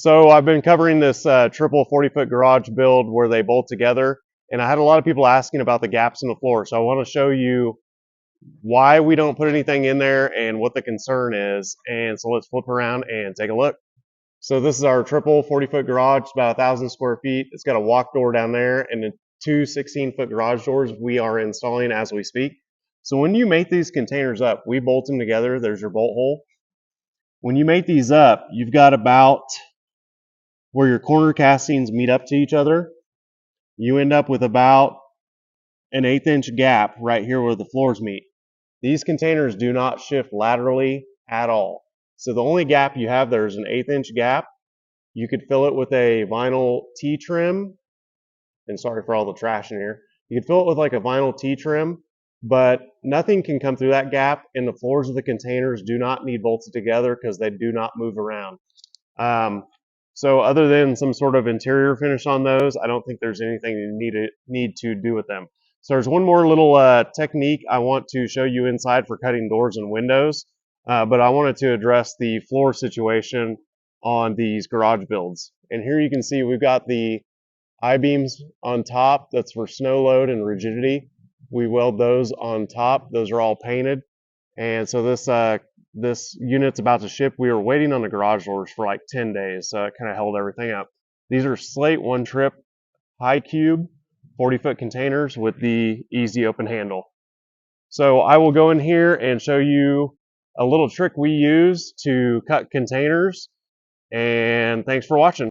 So I've been covering this triple 40-foot garage build where they bolt together, and I had a lot of people asking about the gaps in the floor. So I want to show you why we don't put anything in there and what the concern is. And so let's flip around and take a look. So this is our triple 40-foot garage, about 1,000 square feet. It's got a walk door down there and the two 16-foot garage doors we are installing as we speak. So when you mate these containers up, we bolt them together. There's your bolt hole. When you mate these up, you've got about where your corner castings meet up to each other. You end up with about an 1/8 inch gap right here where the floors meet. These containers do not shift laterally at all. So the only gap you have there is an 1/8 inch gap. You could fill it with a vinyl T-trim, and sorry for all the trash in here. You could fill it with like a vinyl T-trim, but nothing can come through that gap, and the floors of the containers do not need bolted together because they do not move around. So other than some sort of interior finish on those, I don't think there's anything you need to do with them. So there's one more little technique I want to show you inside for cutting doors and windows, but I wanted to address the floor situation on these garage builds. And here you can see we've got the I-beams on top. That's for snow load and rigidity. We weld those on top. Those are all painted. And so this unit's about to ship. We were waiting on the garage doors for like 10 days, so it kind of held everything up. These are slate one trip high cube 40-foot containers with the easy open handle. So I will go in here and show you a little trick we use to cut containers, and thanks for watching.